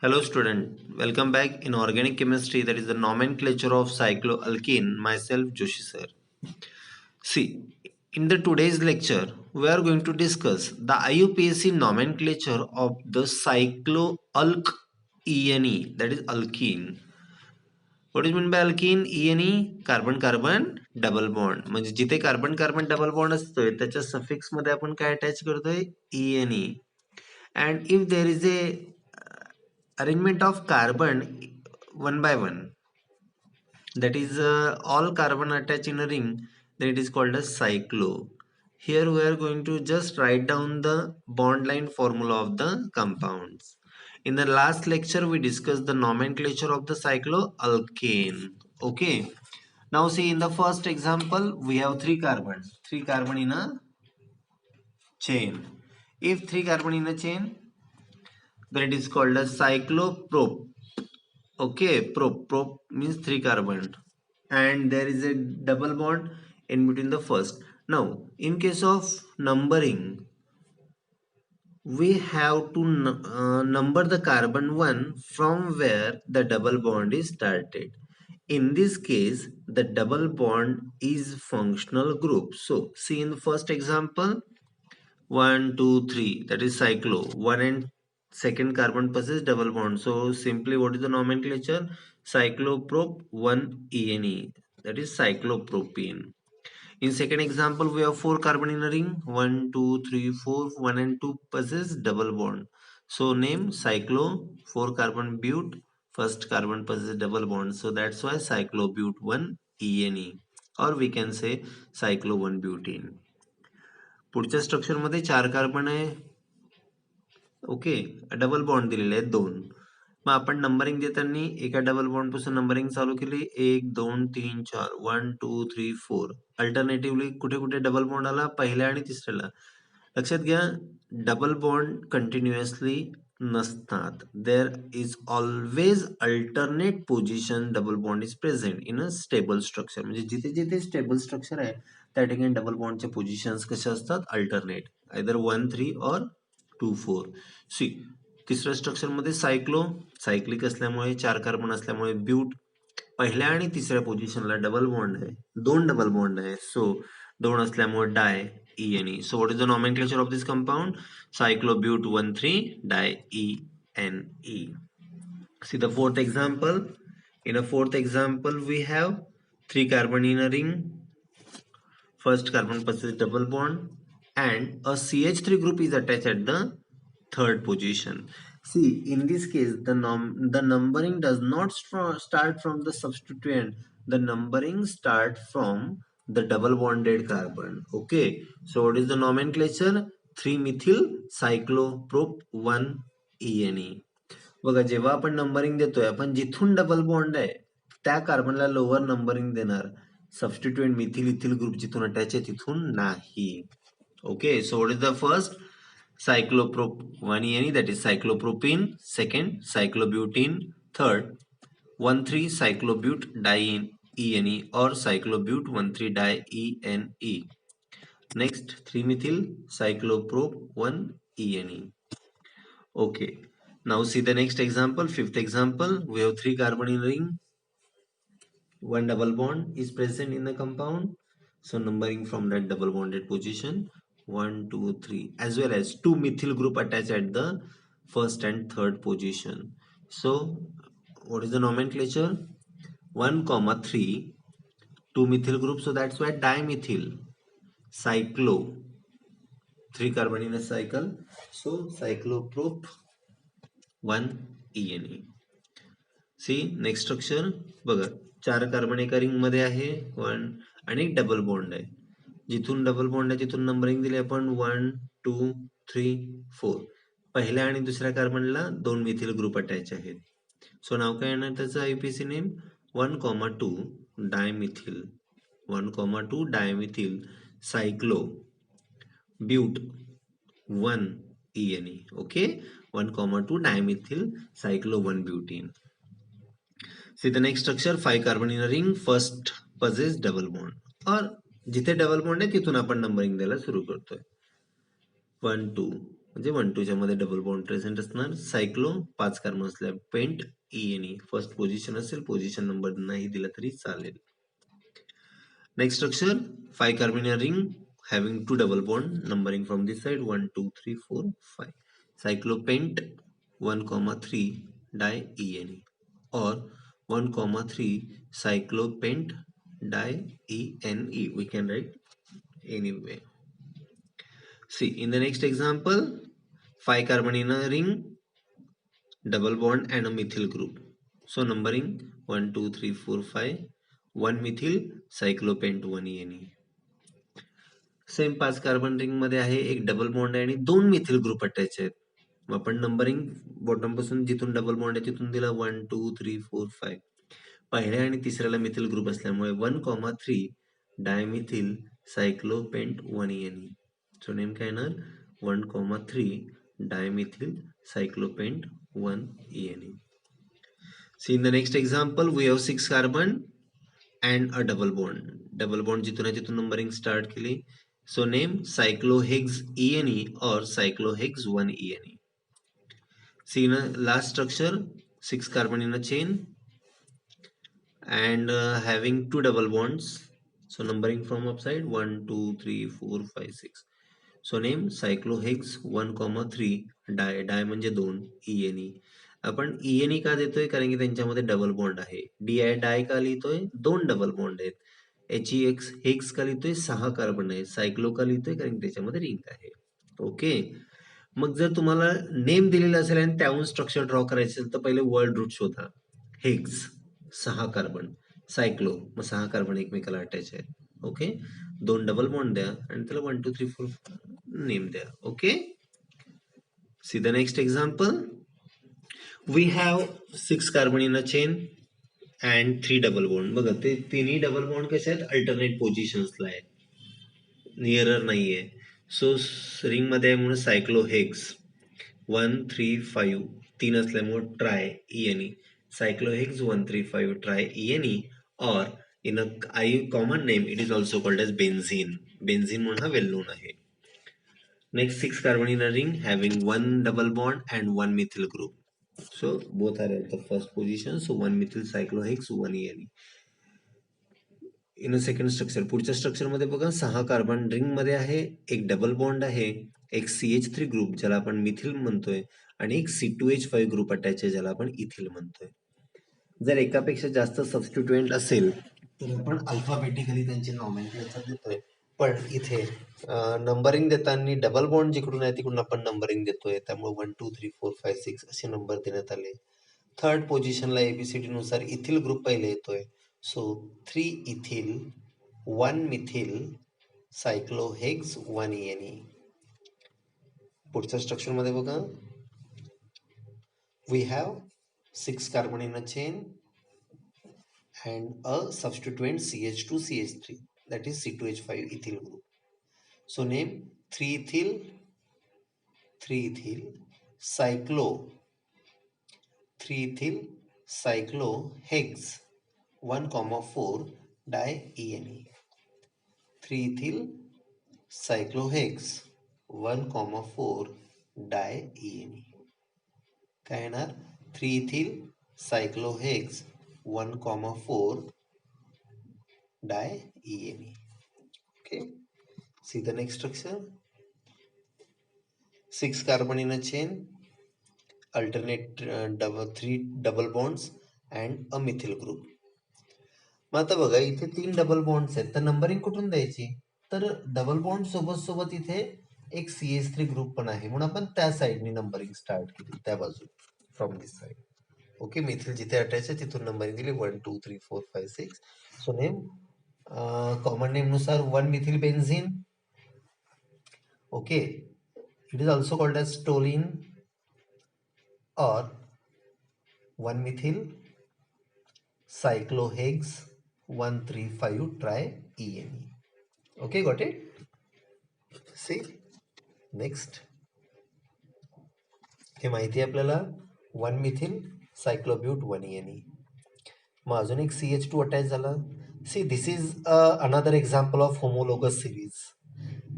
Hello student, welcome back in organic chemistry, that is the nomenclature of cycloalkene. Myself Joshi sir. See, in the today's lecture we are going to discuss the IUPAC nomenclature of the cycloalk ENE, that is alkene. What is meant by alkene? ENE, carbon carbon double bond. म्हणजे जिथे carbon carbon double bond असतोय त्याच्या suffix मध्ये आपण काय attach करतोय? ENE. And if there is a arrangement of carbon one by one, that is all carbon attached in a ring, then it is called as cyclo. Here we are going to just write down the bond line formula of the compounds. In the last lecture we discussed the nomenclature of the cycloalkane. Okay, now see, in the first example we have three carbon in a chain. If three carbon in a chain, then it is called as cycloprop. Okay, prop means three carbon, and there is a double bond in between the first. Now in case of numbering, we have to number the carbon one from where the double bond is started. In this case the double bond is functional group. So see, in the first example, 1 2 3, that is cyclo. One and second carbon possess double bond, so simply what is the nomenclature? Cycloprop 1 ENE, that is cyclopropene. In second example we have four carbon in a ring, 1 2 3 4. 1 and 2 possess double bond, so name cyclo. 4 carbon but, first carbon possess double bond, so that's why cyclobut 1 ENE, or we can say cyclo 1 butene. पुढच्या structure मध्ये चार carbon आहे. Okay, double bond दिलेले आहेत दोन. मग आपण numbering देताना एका डबल बॉन्ड पासून नंबरिंग चालू केली, 1 2 3 4, 1 2 3 4. अल्टरनेटिव्हली कुठे कुठे डबल बॉन्ड आला? पहिल्या आणि तिसऱ्याला. लक्षात घ्या, डबल बॉन्ड कंटिन्युअसली नसतात. There is always alternate position double bond is present in a stable structure. म्हणजे जिथे जिथे स्टेबल स्ट्रक्चर आहे त्या ठिकाणी डबल बॉन्डचे पोझिशन्स कसे असतात? अल्टरनेट, आयदर 1 3 और 2 4. सी, तिसऱ्या स्ट्रक्चर मध्ये सायक्लो, सायक्लिक असल्यामुळे चार कार्बन असल्यामुळे ब्यूट. पहिल्या आणि तिसऱ्या पोझिशनला डबल बॉन्ड आहे, दोन डबल बॉन्ड आहे, सो दोन असल्यामुळे डाय ENE. So what is the nomenclature of this compound? Cyclobut 1,3 diene. See the fourth example. In a fourth example we have three carbon in a ring. First carbon possesses double bond and a CH3 group is attached at the third position. See, in this case the numbering does not start from the substituent. The numbering start from the double bonded carbon. Okay, so what is the nomenclature? 3-methyl cycloprop 1 ENE. बघा, जेव्हा आपण numbering देतोय आपण जिथून double bond आहे त्या कार्बनला lower numbering देणार. सबस्टिट्यूएंट methyl ethyl group जिथून अटॅच आहे तिथून नाही. Okay, so what is the first? cycloprop 1 ENE, that is cyclopropene. Second, cyclobutene. Third, 1,3 cyclobut diene ENE or cyclobut 1,3 diene. Next, 3-methyl cycloprop 1 ENE. Okay, now see the next example, fifth example. We have three carbon in ring, one double bond is present in the compound, so numbering from that double bonded position 1 2 3, as well as two methyl group attached at the first and third position. So what is the nomenclature? 1 comma 3, two methyl group, so that's why dimethyl cyclo, three carbon in a cycle, so cycloprop 1 ENE. C, next structure बघा, चार carbon एका ring मध्ये आहे, one आणि double bond आहे. जिथून double bond आहे तिथून नंबरिंग दिली आपण 1 2 3 4. पहिल्या आणि दुसऱ्या कार्बनला दोन मिथिल ग्रुप अटॅच आहेत, सो नाव काय येणार त्याचं? IUPAC name 1,2 dimethyl, 1,2 dimethyl cyclo but 1 ENE. Okay, 1,2 dimethyl cyclo 1 butene. See the next structure, 5 carbon in a ring, first possess double bond, और जिथे डबल बॉन्ड आहे तिथून आपण नंबरिंग द्यायला सुरू करतोय. 1 2 म्हणजे 1,2च्या मध्ये डबल बॉन्ड प्रेझेंट असणार. सायक्लो 5 कार्बन असल्या पेंट ENE फर्स्ट पोझिशन असेल, पोझिशन नंबर नाही दिला तरी चालेल. Next structure, 5 carbon in a ring having 2 double bond numbering from this side 1, 2, 3, 4, 5. Cyclopent 1,3 di-ENE or 1,3 cyclopent di-ENE. We can write anyway. See, in the next example, 5 carbon in a ring, double bond and a methyl group. So numbering 1, 2, 3, 4, 5, 1 methyl cyclopent 1 ENE. Same 5 carbon ring मध्ये आहे, एक double bond आहे आणि 2 methyl group attach आहेत. मग आपण numbering bottom पासून जिथून डबल बॉन्ड आहे तिथून दिला 1, 2, 3, 4, 5. पहिल्या आणि तिसऱ्याला मिथिल ग्रुप असल्यामुळे 1,3 डायमिथिल सायक्लोपेंट 1 ENE. सो नेम काय येणार 1,3 dimethyl सायक्लोपेंट 1 ENE. See in the next example we have 6 carbon and a double bond. Double bond जिथून आहे तिथून नंबरिंग स्टार्ट केली. So name cyclohexes ENE or cyclohexes 1 ENE. See in a last structure, 6 carbon in a chain and having 2 double bonds. So numbering from upside 1, 2, 3, 4, 5, 6. So name cyclohexes 1,3 डाय म्हणजे 2 ENE. आपण ENE का देतोय कारण की त्यांच्यामध्ये double bond आहे. डाय का लिहितोय 2 डबल बॉन्ड आहेत. HEX हेक्स का लिहितोय 6 कार्बन आहे. सायक्लो का लिहितोय कारण त्याच्यामध्ये रिंग आहे. ओके. मग जर तुम्हाला नेम दिलेला असेल आणि त्याहून स्ट्रक्चर ड्रॉ करायचं असेल तर पहिले वर्ड रूट शोधा. हेक्स 6 कार्बन, सायक्लो मग 6 कार्बन एकमेकाला अटॅच आहेत. ओके. 2 डबल बॉन्ड द्या आणि त्याला 1, 2, 3, 4 नेम द्या. Okay. See the next example. We have 6 carbon in a chain and 3 double bond. बघा ते तिन्ही डबल बॉन्ड कसे आहेत अल्टरनेट पोझिशन्सला आहेत, नियरर नाहीये. सो रिंग मध्ये आहे म्हणून सायक्लोहेक्स 1, 3, 5 3 असल्यामुळे try ENE. Cyclohexes 1, 3, 5 try ENE or in a common name it is also called as benzene. Benzene म्हणून हा वेल नोन आहे. Next 6 carbon in a ring having 1 double bond and 1 methyl group. So both are at the first position. So 1 methyl cyclohex 1 ENE. In a second structure, पुढच्या structure मध्ये बघा 6 carbon ring मध्ये आहे, एक double bond आहे, एक CH3 group ज्याला आपण मिथिल म्हणतोय आणि एक C2H5 ग्रुप अटॅच आहे ज्याला आपण इथिल म्हणतोय. जर एकापेक्षा जास्त सबस्टिट्युएंट असेल तर आपण अल्फाबेटिकली त्यांचे नॉमेनक्लेचर देतोय. पण इथे नंबरिंग देताना डबल बॉन्ड जिकडून आहे तिकडून आपण नंबरिंग देतोय, त्यामुळे 1, 2, 3, 4, 5, 6 असे नंबर देण्यात आले. थर्ड पोझिशनला ABCD नुसार इथिल ग्रुप पहिले येतोय. So 3 ethyl 1 methyl cyclohex 1 ENE. पुढच्या स्ट्रक्चर मध्ये बघा, we have 6 carbon in a chain and a substituent CH2CH3, that is C2H5 ethyl group. So name 3 ethyl cyclo 3 ethyl cyclohex 1,4 di-ENE. 3 ethyl cyclohex 1,4 di-ENE. काय येणार 3 ethyl cyclohex 1,4 di-ENE. Okay. See the next structure. 6 carbon in a chain, alternate 3 double bonds and a methyl group. मग आता बघा इथे 3 double bonds आहेत, तर numbering कुठून द्यायची, तर डबल बॉन्ड सोबत सोबत इथे एक CH3 ग्रुप पण आहे म्हणून आपण त्या साइडनी नंबरिंग स्टार्ट केली, त्या बाजूला from this side. Okay. Methyl जिथे अटॅच आहे तिथून नंबरिंग दिली 1, 2, 3, 4, 5, 6. सो नेम कॉमन नेम नुसार 1 methyl benzene. Okay. It is also called as toluene or 1 methyl cyclohex 1,3,5 try ENE. Okay, got it? See next. हे माहिती आहे आपल्याला 1 मिथिल सायक्लोब्यूट 1 ENE. मग अजून एक CH2 अटॅच झाला. See this is another example of homologous series.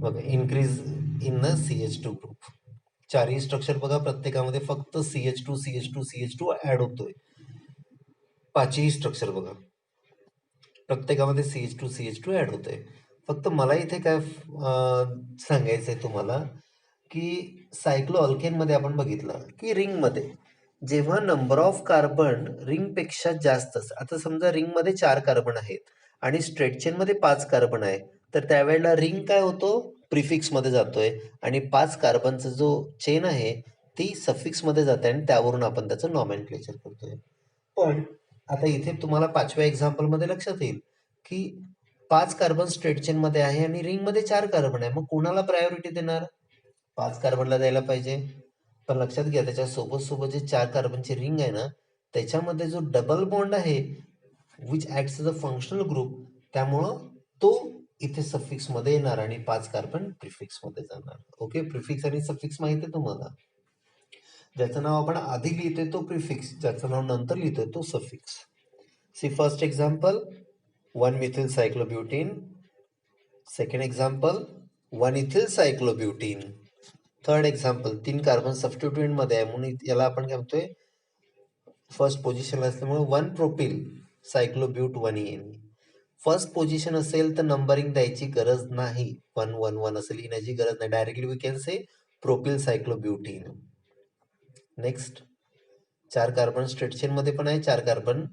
बघा increase in the CH2 group. चारही स्ट्रक्चर बघा प्रत्येकामध्ये फक्त CH2 CH2 CH2 ऍड होतोय. पाचही स्ट्रक्चर बघा प्रत्येकामध्ये CH2 ऍड होतंय. फक्त मला इथे काय सांगायचंय तुम्हाला की सायक्लोअल्केन मध्ये आपण बघितलं की रिंगमध्ये जेव्हा नंबर ऑफ कार्बन रिंगपेक्षा जास्त आता समजा रिंगमध्ये 4 कार्बन आहेत आणि स्ट्रेट चेन मध्ये 5 कार्बन आहे तर त्यावेळेला रिंग काय होतो प्रिफिक्स मध्ये जातोय आणि 5 कार्बनचा जो चेन आहे ती सफिक्स मध्ये जाते आणि त्यावरून आपण त्याचं नॉमेनक्लेचर करतोय. पण आता इथे तुम्हाला 5व्या एक्झाम्पल मध्ये लक्षात येईल की 5 कार्बन स्ट्रेट चेन मध्ये आहे आणि रिंग मध्ये 4 कार्बन आहे. मग कोणाला प्रायोरिटी देणार? 5 कार्बनला द्यायला पाहिजे. पण लक्षात घ्या त्याच्या सोबत सोबत जे 4 कार्बनची रिंग आहे ना त्याच्यामध्ये जो डबल बॉन्ड आहे which acts as a functional group त्यामुळं तो इथे सफिक्स मध्ये येणार आणि 5 कार्बन प्रिफिक्स मध्ये जाणार. ओके प्रिफिक्स आणि सफिक्स माहिती आहे तुम्हाला. ज्याचं नाव आपण आधी लिहितोय तो प्रिफिक्स ज्याचं नाव नंतर लिहितोय तो suffix. See first example 1 methyl cyclobutene. Second example 1 ethyl cyclobutene. Third example 3 carbon substituent मध्ये आहे म्हणून याला आपण काय म्हणतोय फर्स्ट पोझिशन असल्यामुळे 1 प्रोपिल सायक्लोब्यूट 1 EN. फर्स्ट पोझिशन असेल तर नंबरिंग द्यायची गरज नाही. 1 1 1 असं लिहिण्याची गरज नाही. Directly we can say propyl cyclobutene. Next 4 carbon straight chain मध्ये पण आहे 4 कार्बन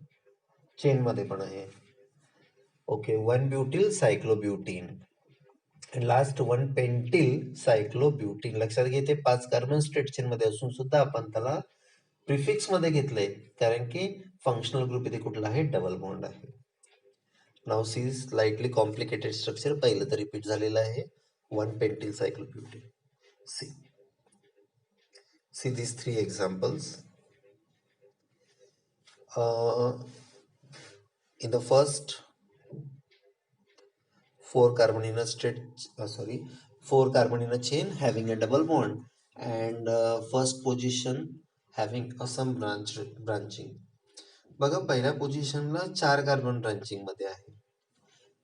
चेन मध्ये पण आहे. Okay 1 butyl cyclobutene. Last 1 pentyl cyclobutene. लक्षात घे ते 5 कार्बन स्ट्रेट चेन मध्ये असून सुद्धा आपण त्याला प्रिफिक्स मध्ये घेतलंय कारण की फंक्शनल ग्रुप इथे कुठला आहे डबल बॉन्ड आहे. नाव सी स्लाइटली कॉम्प्लिकेटेड स्ट्रक्चर पहिलं तर रिपीट झालेलं आहे 1 pentyl cyclobutene. See these 3 examples. In the first 4 carbon in a straight 4 carbon in a chain having a double bond and first position having a some branching. बघा पहिल्या पोझिशनला 4 carbon branching मध्ये आहे.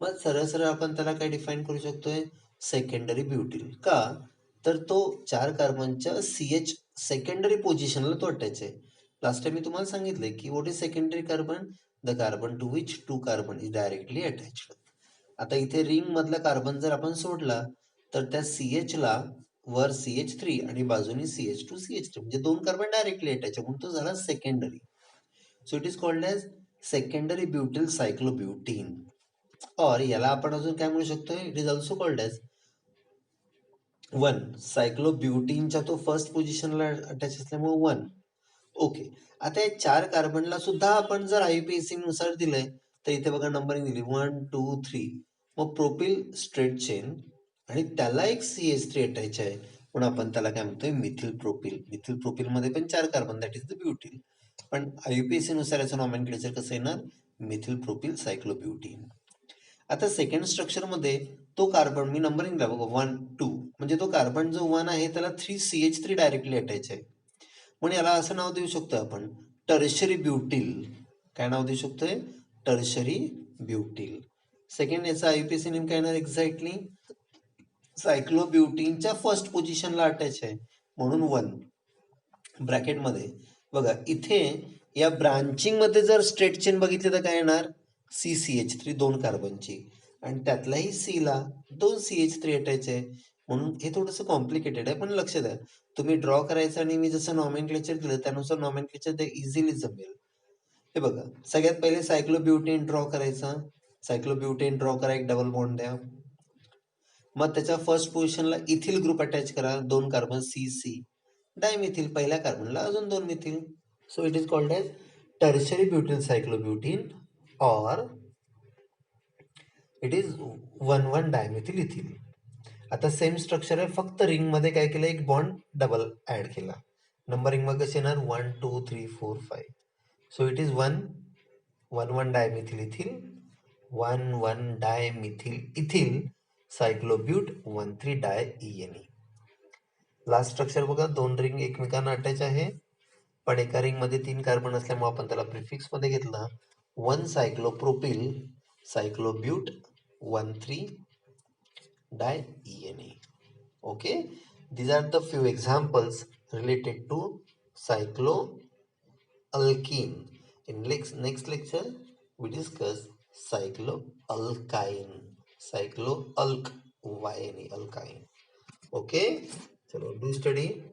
मग सरळ सरळ आपण त्याला काय डिफाईन करू शकतोय सेकंडरी ब्युटिल. का तर तो 4 कार्बनच्या CH सेकंडरी पोझिशनला तो अटॅच आहे. लास्ट टाइम मी तुम्हाला सांगितलंय की what is secondary carbon the carbon to which 2 carbon is directly attached. आता इथे रिंग मधला कार्बन जर आपण सोडला तर त्या CH ला वर CH3 आणि बाजूनी CH2 CH3 म्हणजे 2 कार्बन डायरेक्टली अटॅच आहे म्हणून तो झाला secondary. So it is called as secondary butyl cyclobutene. और याला आपण अजून काय म्हणू शकतोय it is also called as 1 सायक्लोब्युटीनच्या तो फर्स्ट पोझिशनला अटॅच असल्यामुळे 1. ओके आता या 4 कार्बनला सुद्धा आपण जर IUPAC नुसार दिलंय तर इथे बघा नंबरिंग दिली 1 2 3. मग प्रोपिल स्ट्रेट चेन आणि त्याला एक CH3 अटॅच आहे म्हणून आपण त्याला काय म्हणतोय मिथिल प्रोपिल. मिथिल प्रोपिल मध्ये पण 4 कार्बन दॅट इज द ब्युटिल. पण IUPAC नुसार याचं नॉमेनक्लेचर कसं येणार मिथिल प्रोपिल सायक्लोब्युटीन. आता सेकंड स्ट्रक्चर मध्ये तो कार्बन मी नंबरिंग द्या बघा 1 2 म्हणजे तो कार्बन जो 1 आहे त्याला 3 CH3 डायरेक्टली अटॅच आहे म्हणून याला असं नाव देऊ शकतो आपण टर्शरी ब्युटिल. काय नाव देऊ शकतोय टर्शरी ब्युटिल. सेकंड याचा IUPAC नेम काय येणार एक्झॅक्टली सायक्लोब्युटीनच्या फर्स्ट पोझिशनला अटॅच आहे म्हणून 1 ब्रॅकेटमध्ये. बघा इथे या ब्रांचिंग मध्ये जर स्ट्रेट चेन बघितली तर काय येणार CCH3 2 कार्बनची आणि त्यातलाही C ला 2 CH3 अटॅच आहे म्हणून हे थोडंसं कॉम्प्लिकेटेड आहे. पण लक्ष द्या तुम्ही ड्रॉ करायचं आणि मी जसं नॉमेनक्लेचर दिलं त्यानुसार नॉमेनक्लेचर ते इझिली जमेल. हे बघा सगळ्यात पहिले सायक्लोब्युटेन ड्रॉ करायचा. सायक्लोब्युटेन ड्रॉ करा एक डबल बॉन्ड द्या. मग त्याच्या फर्स्ट पोझिशनला इथिल ग्रुप अटॅच करा 2 कार्बन CC. डायमिथिल पहिल्या कार्बनला अजून 2 methyl. So it is called as tertiary butyl cyclobutene और इट इज 1 डायमिथिल इथिल. आता सेम स्ट्रक्चर आहे फक्त रिंग मध्ये काय केलं एक बॉन्ड डबल ऍड केला. नंबरिंग मग कसे येणार 1 2 3 4 5. So it is 1 1 dimethyl ethyl 1 dimethyl ethyl cyclobut 1 3 di ENE. Last structure बघा 2 रिंग एकमेकांना अटॅच आहे पण एका रिंग मध्ये 3 कार्बन असल्यामुळे आपण त्याला प्रिफिक्स मध्ये घेतला 1 सायक्लोप्रोपिल सायक्लोब्यूट 1 3 डाय ENA. Okay These are the few examples related to cycloalkene. In next lecture, we discuss cycloalkyne. Cycloalk, Y-N-E, alkyne. Okay, chalo do study.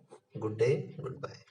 Good day, goodbye.